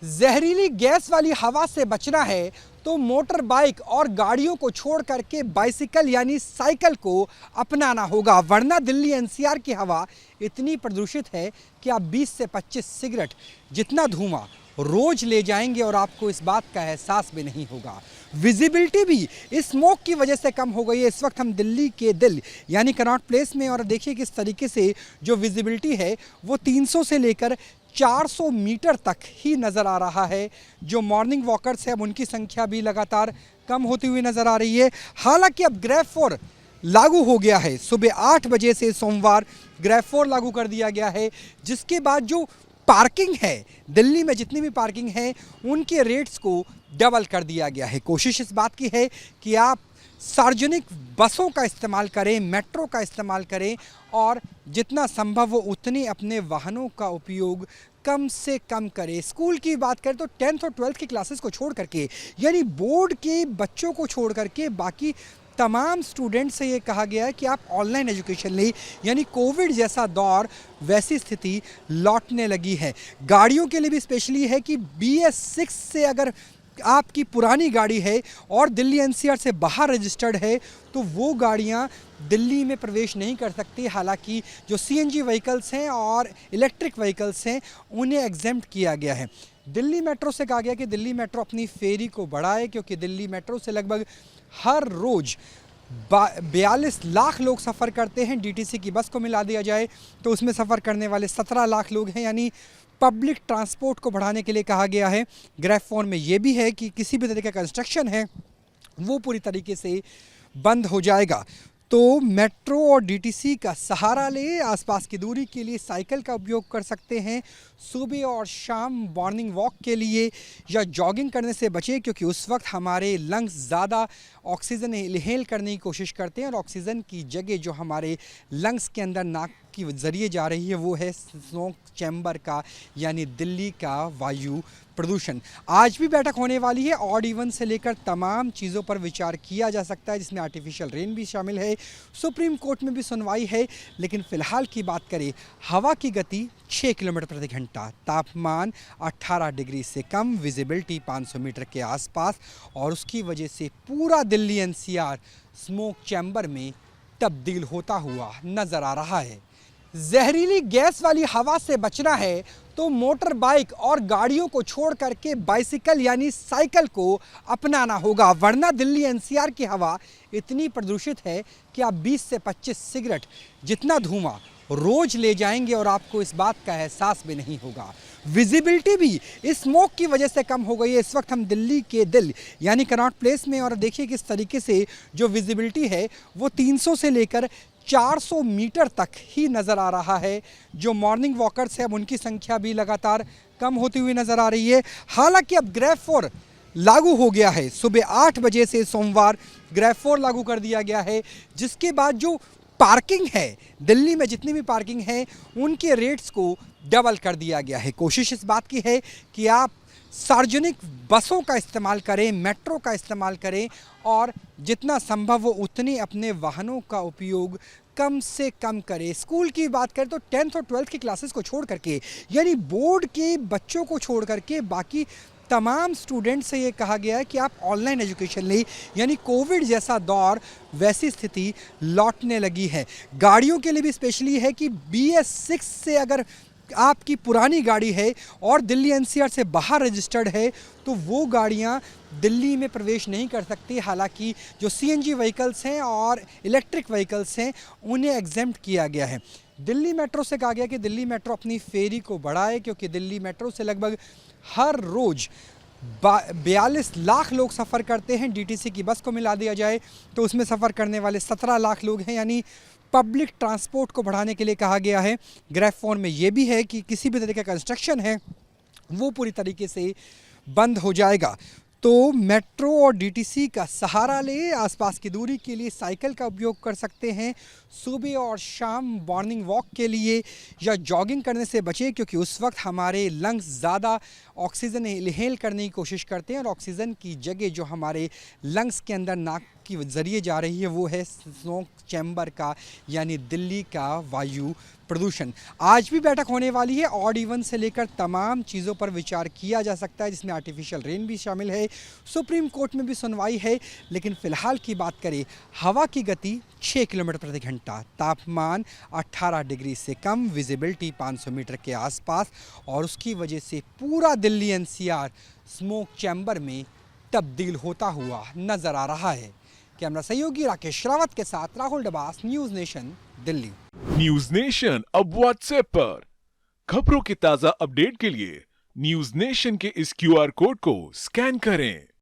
जहरीली गैस वाली हवा से बचना है तो मोटर बाइक और गाड़ियों को छोड़ करके बाइसिकल यानी साइकिल को अपनाना होगा, वरना दिल्ली एनसीआर की हवा इतनी प्रदूषित है कि आप 20 से 25 सिगरेट जितना धुआं रोज ले जाएंगे और आपको इस बात का एहसास भी नहीं होगा। विजिबिलिटी भी स्मोक की वजह से कम हो गई है। इस वक्त हम दिल्ली के दिल यानी कनॉट प्लेस में, और देखिए किस तरीके से जो विजिबिलिटी है वो 300 से लेकर 400 मीटर तक ही नज़र आ रहा है। जो मॉर्निंग वॉकर्स हैं उनकी संख्या भी लगातार कम होती हुई नज़र आ रही है। हालांकि अब ग्रेफ 4 लागू हो गया है। सुबह 8 बजे से सोमवार ग्रेफ 4 लागू कर दिया गया है, जिसके बाद जो पार्किंग है दिल्ली में, जितनी भी पार्किंग है उनके रेट्स को डबल कर दिया गया है। कोशिश इस बात की है कि आप सार्वजनिक बसों का इस्तेमाल करें, मेट्रो का इस्तेमाल करें और जितना संभव हो उतने अपने वाहनों का उपयोग कम से कम करें। स्कूल की बात करें तो 10th और 12th की क्लासेस को छोड़ करके, यानी बोर्ड के बच्चों को छोड़ करके बाकी तमाम स्टूडेंट से ये कहा गया है कि आप ऑनलाइन एजुकेशन लें। यानी कोविड जैसा दौर, वैसी स्थिति लौटने लगी है। गाड़ियों के लिए भी स्पेशली है कि BS6 से अगर आपकी पुरानी गाड़ी है और दिल्ली एनसीआर से बाहर रजिस्टर्ड है तो वो गाड़ियां दिल्ली में प्रवेश नहीं कर सकती। हालांकि जो CNG व्हीकल्स हैं और इलेक्ट्रिक व्हीकल्स हैं उन्हें एग्जेम्प्ट किया गया है। दिल्ली मेट्रो से कहा गया कि दिल्ली मेट्रो अपनी फेरी को बढ़ाए, क्योंकि दिल्ली मेट्रो से लगभग हर रोज़ 42 लाख लोग सफ़र करते हैं। DTC की बस को मिला दिया जाए तो उसमें सफ़र करने वाले 17 लाख लोग हैं। यानी पब्लिक ट्रांसपोर्ट को बढ़ाने के लिए कहा गया है। ग्रेफ 4 में ये भी है कि किसी भी तरह का कंस्ट्रक्शन है वो पूरी तरीके से बंद हो जाएगा। तो मेट्रो और DTC का सहारा ले, आसपास की दूरी के लिए साइकिल का उपयोग कर सकते हैं। सुबह और शाम मॉर्निंग वॉक के लिए या जॉगिंग करने से बचें, क्योंकि उस वक्त हमारे लंग्स ज़्यादा ऑक्सीजन इनहेल करने की कोशिश करते हैं और ऑक्सीजन की जगह जो हमारे लंग्स के अंदर नाक के ज़रिए जा रही है वो है स्मोक चैम्बर का, यानी दिल्ली का वायु प्रदूषण। आज भी बैठक होने वाली है। ऑड इवन से लेकर तमाम चीज़ों पर विचार किया जा सकता है, जिसमें आर्टिफिशियल रेन भी शामिल है। सुप्रीम कोर्ट में भी सुनवाई है। लेकिन फ़िलहाल की बात करें, हवा की गति 6 किलोमीटर प्रति घंटा, तापमान 18 डिग्री से कम, विजिबिलिटी 500 मीटर के आसपास, और उसकी वजह से पूरा दिल्ली NCR स्मोक चैम्बर में तब्दील होता हुआ नज़र आ रहा है। जहरीली गैस वाली हवा से बचना है तो मोटर बाइक और गाड़ियों को छोड़ करके बाइसिकल यानी साइकिल को अपनाना होगा, वरना दिल्ली NCR की हवा इतनी प्रदूषित है कि आप 20 से 25 सिगरेट जितना धुआं रोज ले जाएंगे और आपको इस बात का एहसास भी नहीं होगा। विजिबिलिटी भी स्मोक की वजह से कम हो गई है। इस वक्त हम दिल्ली के दिल यानी कनॉट प्लेस में, और देखिए किस तरीके से जो विजिबिलिटी है वो 300 से लेकर 400 मीटर तक ही नज़र आ रहा है। जो मॉर्निंग वॉकर्स हैं उनकी संख्या भी लगातार कम होती हुई नज़र आ रही है। हालांकि अब ग्रेफ 4 लागू हो गया है। सुबह 8 बजे से सोमवार ग्रेफ 4 लागू कर दिया गया है, जिसके बाद जो पार्किंग है दिल्ली में, जितनी भी पार्किंग है उनके रेट्स को डबल कर दिया गया है। कोशिश इस बात की है कि आप सार्वजनिक बसों का इस्तेमाल करें, मेट्रो का इस्तेमाल करें और जितना संभव हो उतने अपने वाहनों का उपयोग कम से कम करें। स्कूल की बात करें तो 10th और 12th की क्लासेस को छोड़ करके, यानी बोर्ड के बच्चों को छोड़ करके बाकी तमाम स्टूडेंट से ये कहा गया है कि आप ऑनलाइन एजुकेशन लें। यानी कोविड जैसा दौर, वैसी स्थिति लौटने लगी है। गाड़ियों के लिए भी स्पेशली है कि BS6 से अगर आपकी पुरानी गाड़ी है और दिल्ली NCR से बाहर रजिस्टर्ड है तो वो गाड़ियां दिल्ली में प्रवेश नहीं कर सकती। हालांकि जो CNG व्हीकल्स हैं और इलेक्ट्रिक व्हीकल्स हैं उन्हें एग्जेम्प्ट किया गया है। दिल्ली मेट्रो से कहा गया कि दिल्ली मेट्रो अपनी फेरी को बढ़ाए, क्योंकि दिल्ली मेट्रो से लगभग हर रोज़ 42 लाख लोग सफ़र करते हैं। DTC की बस को मिला दिया जाए तो उसमें सफ़र करने वाले 17 लाख लोग हैं। यानी पब्लिक ट्रांसपोर्ट को बढ़ाने के लिए कहा गया है। ग्रेफ 4 में ये भी है कि किसी भी तरह का कंस्ट्रक्शन है वो पूरी तरीके से बंद हो जाएगा। तो मेट्रो और DTC का सहारा ले, आसपास की दूरी के लिए साइकिल का उपयोग कर सकते हैं। सुबह और शाम मॉर्निंग वॉक के लिए या जॉगिंग करने से बचें, क्योंकि उस वक्त हमारे लंग्स ज़्यादा ऑक्सीजन इनहेल करने की कोशिश करते हैं और ऑक्सीजन की जगह जो हमारे लंग्स के अंदर नाक के जरिए जा रही है वो है स्मोक चैम्बर का यानी दिल्ली का वायु प्रदूषण। आज भी बैठक होने वाली है, ऑड इवन से लेकर तमाम चीज़ों पर विचार किया जा सकता है, जिसमें आर्टिफिशियल रेन भी शामिल है। सुप्रीम कोर्ट में भी सुनवाई है। लेकिन फिलहाल की बात करें, हवा की गति 6 किलोमीटर प्रति घंटा, तापमान 18 डिग्री से कम, विजिबिलिटी 500 मीटर के आसपास, और उसकी वजह से पूरा दिल्ली एनसीआर स्मोक चैम्बर में तब्दील होता हुआ नजर आ रहा है। कैमरा सहयोगी राकेश रावत के साथ Rahul Dabas, news nation, Delhi. News nation अब व्हाट्सएप पर खबरों के ताजा अपडेट के लिए न्यूज नेशन के इस क्यूआर कोड को स्कैन करें।